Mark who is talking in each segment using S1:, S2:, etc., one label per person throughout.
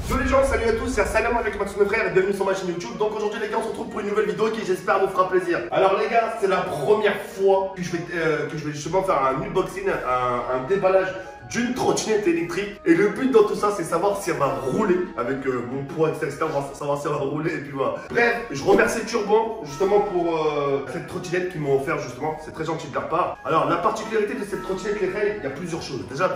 S1: Yo les gens, salut à tous, c'est Salam avec Max mon frère et bienvenue sur ma chaîne YouTube. Donc aujourd'hui les gars, on se retrouve pour une nouvelle vidéo qui j'espère vous fera plaisir. Alors les gars, c'est la première fois que je vais justement faire un unboxing, un déballage d'une trottinette électrique. Et le but dans tout ça, c'est savoir si elle va rouler avec mon poids, etc. On va savoir si elle va rouler et puis voilà. Bref, je remercie Turban justement pour cette trottinette qu'ils m'ont offert justement. C'est très gentil de leur part. Alors la particularité de cette trottinette, les frères, il y a plusieurs choses. Déjà la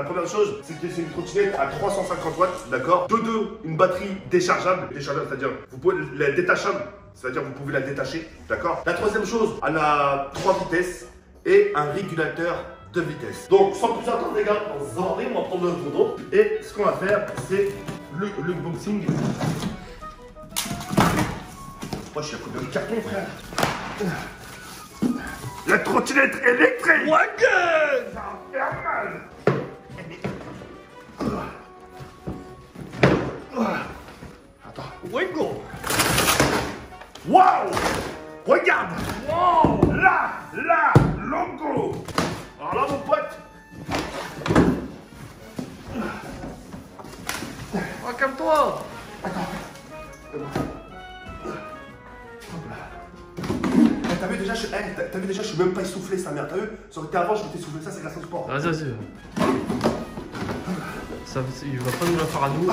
S1: première chose, c'est que c'est une trottinette à 350 watts, d'accord. De deux, une batterie déchargeable, c'est-à-dire vous pouvez la détachable, c'est-à-dire vous pouvez la détacher, d'accord. La troisième chose, elle a 3 vitesses et un régulateur de vitesse. Donc sans plus attendre les gars, on va prendre le photo. Et ce qu'on va faire, c'est l'unboxing. Moi je suis à côté de carton frère. La trottinette électrique. Ouais, ça va faire mal. Attends.
S2: Wego.
S1: Waouh. Regarde. Wow. Là, logo. Alors là mon pote.
S2: Oh, calme-toi.
S1: Attends. T'as vu déjà, je suis même pas essoufflé sa mère, t'as vu? Ça aurait été avant, je m'étais essoufflé, ça c'est grâce au sport.
S2: Vas-y, vas-y. Il va pas nous la faire à nous.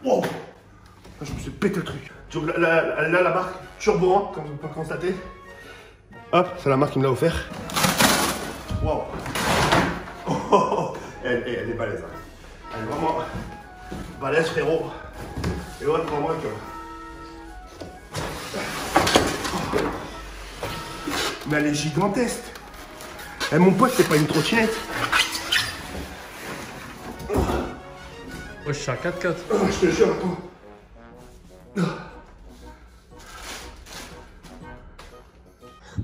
S2: Wow. Je me suis pété le truc. Là, la marque Turbo 1, comme vous pouvez constater. Hop, c'est la marque qui me l'a offert. Wow. Oh, elle est balèze. Hein. Elle est vraiment balèze, frérot. Et ouais, pour moi que. Mais elle est gigantesque. Et mon pote, c'est pas une trottinette. Ouais, je suis à 4x4.
S1: Je te jure, attends.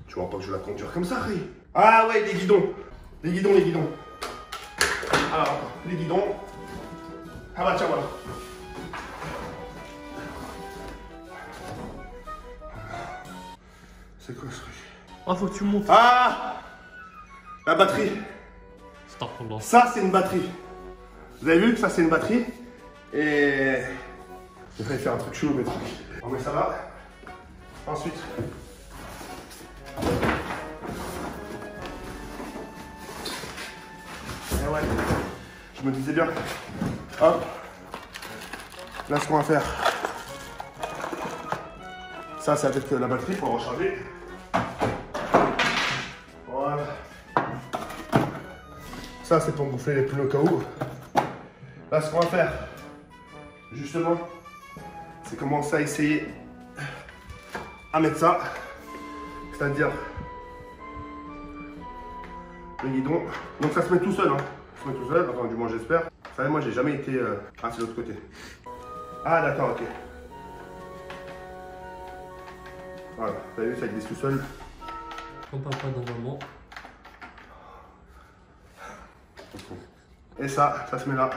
S1: Tu vois pas que je vais la conduire comme ça, Ray? Ah ouais, les guidons. Les guidons. Alors, attends, les guidons. Ah bah tiens, voilà. C'est quoi ce truc?
S2: Ah, faut que tu montes.
S1: Ah! La batterie.
S2: Starfall.
S1: Ça, c'est une batterie. Vous avez vu que ça, c'est une batterie? Et... j'ai failli faire un truc chaud, mais tranquille. On met ça là. Ensuite... et ouais, je me disais bien. Hop. Là, ce qu'on va faire. Ça, c'est avec la batterie pour recharger. Voilà. Ça, c'est pour gonfler les pneus au cas où. Là, ce qu'on va faire, justement, c'est commencer à essayer à mettre ça. C'est-à-dire le guidon. Donc ça se met tout seul, hein. Ça se met tout seul, enfin du moins j'espère. Vous savez, moi j'ai jamais été ah c'est de l'autre côté. Ah d'accord, ok. Voilà, vous avez vu, ça glisse tout seul.
S2: Comme papa normalement.
S1: Et ça se met là.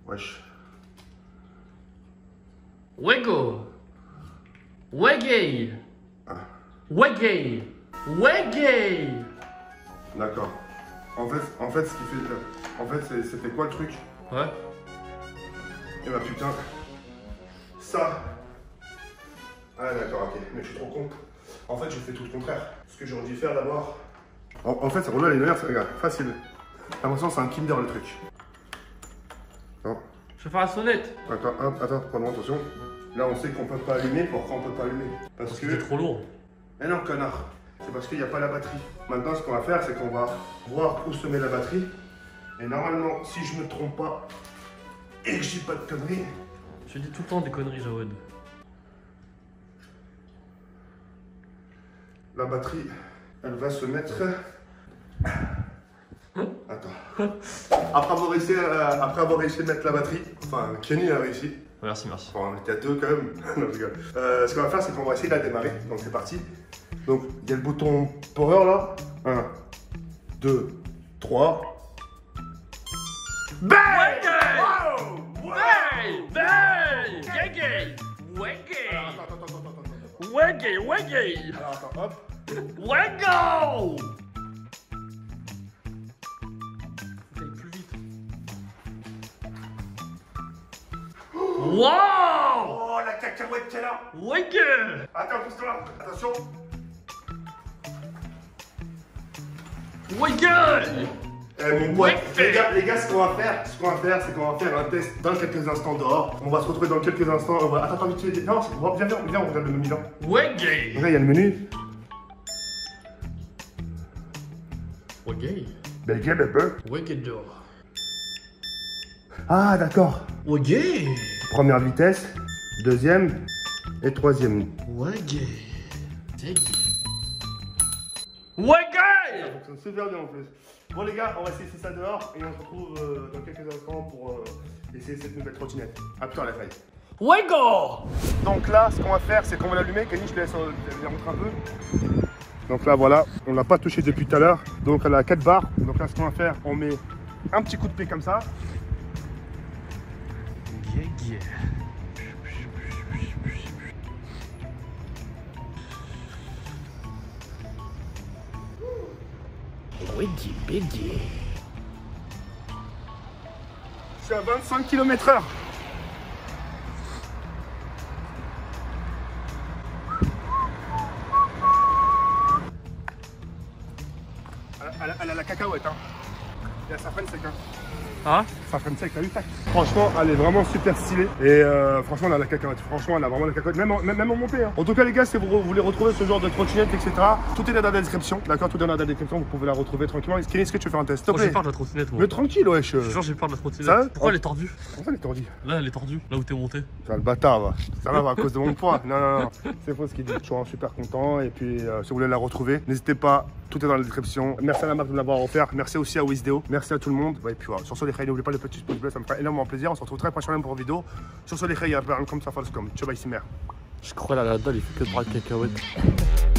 S1: Wesh.
S2: Wego. Wegay.
S1: Ah.
S2: Wegay. Wegay.
S1: D'accord. En fait, ce qui fait... en fait, c'était quoi le truc?
S2: Ouais.
S1: Et bah putain. Ça. Ah d'accord, ok. Mais je suis trop con. En fait, je fais tout le contraire. Ce que j'aurais dû faire d'abord... En fait, ça roule les lumières, ça regarde. Facile. J'ai l'impression que c'est un Kinder le truc. Non.
S2: Je vais faire la sonnette.
S1: Attends, hop, attends, pardon, attention. Là, on sait qu'on peut pas allumer. Pourquoi on peut pas allumer? Parce que...
S2: c'est trop lourd.
S1: Mais non, connard. C'est parce qu'il n'y a pas la batterie. Maintenant, ce qu'on va faire, c'est qu'on va voir où se met la batterie. Et normalement, si je me trompe pas et que je dis pas de conneries...
S2: Je dis tout le temps des conneries, Jawed.
S1: La batterie, elle va se mettre... Attends. Après avoir réussi de mettre la batterie, enfin Kenny a réussi,
S3: Merci, merci.
S2: Bon, on était à 2 quand même. Non, je rigole. Ce qu'on va faire, c'est qu'on va essayer de la démarrer. Donc c'est parti. Donc il y a le bouton power là. 1, 2, 3.
S3: Bang!
S2: Wow! Wow!
S3: Bang! Gay! Waggy!
S2: Attends.
S3: Waggy!
S2: Alors attends, hop.
S3: Wango! Faut aller plus vite. Wow!
S2: Oh, la cacahuète qu'elle a.
S3: Waggy!
S2: Attends, pousse-toi. Attention.
S3: Waggy!
S2: Mon pote, les gars, ce qu'on va faire, c'est qu'on va faire un test dans quelques instants dehors. On va se retrouver dans quelques instants. Attends, vite, non, viens, on regarde le menu là.
S3: Waggy!
S2: Regarde, il y a le menu.
S3: Waggy?
S2: Belgique, bébé.
S3: Waggy door.
S2: Ah, d'accord.
S3: Waggy!
S2: Première vitesse, deuxième et troisième.
S3: Waggy! Waggy!
S2: Ça fonctionne super bien en plus. Bon les gars, on va essayer ça dehors et on se retrouve dans quelques instants pour essayer cette nouvelle trottinette. Ah putain la taille.
S3: Waggy!
S2: Donc là, ce qu'on va faire, c'est qu'on va l'allumer. Kenny, je te laisse la montrer un peu. Donc là, voilà, on l'a pas touché depuis tout à l'heure. Donc elle a 4 barres. Donc là, ce qu'on va faire, on met un petit coup de pied comme ça.
S3: Yeah. Waggy.
S2: Je suis à 25 km/h. Elle a la cacahuète, hein. Et ça freine sec, hein.
S3: Hein?
S2: Ça freine sec, t'as vu, tac. Franchement, elle est vraiment super stylée. Et franchement, elle a la cacahuète. Franchement, elle a vraiment la cacahuète. Même en montée, hein. En tout cas, les gars, si vous voulez retrouver ce genre de trottinette, etc., tout est là dans la description. D'accord, tout est dans la description. Vous pouvez la retrouver tranquillement. Kenny, est-ce que tu veux faire un test? S'il te
S3: Moi j'ai
S2: plaît.
S3: peur de la trottinette, moi.
S2: Mais tranquille, wesh.
S3: Je te jure, j'ai peur de la
S2: Ça
S3: trottinette. Pourquoi elle est tordue?
S2: Comment ça, les tordis?
S3: Là, elle est tordue, là où t'es monté.
S2: C'est le bâtard, va. Ça va à cause de mon poids. Non. C'est faux ce qu'il dit. Je suis vraiment super content. Et puis, si vous voulez la retrouver, n'hésitez pas. Tout est dans la description. Merci à la marque de me l'avoir offert. Merci aussi à Wizdeo. Merci à tout le monde. Ouais, et puis voilà. Sur ce, les frères, n'oubliez pas le petit pouce bleu. Ça me fait énormément plaisir. On se retrouve très prochainement pour une vidéo. Sur ce, les frères, il y a un comme ça, comme. Ciao, bye, c'est mère.
S3: Je crois là, la dalle, il fait que de bras de cacahuètes.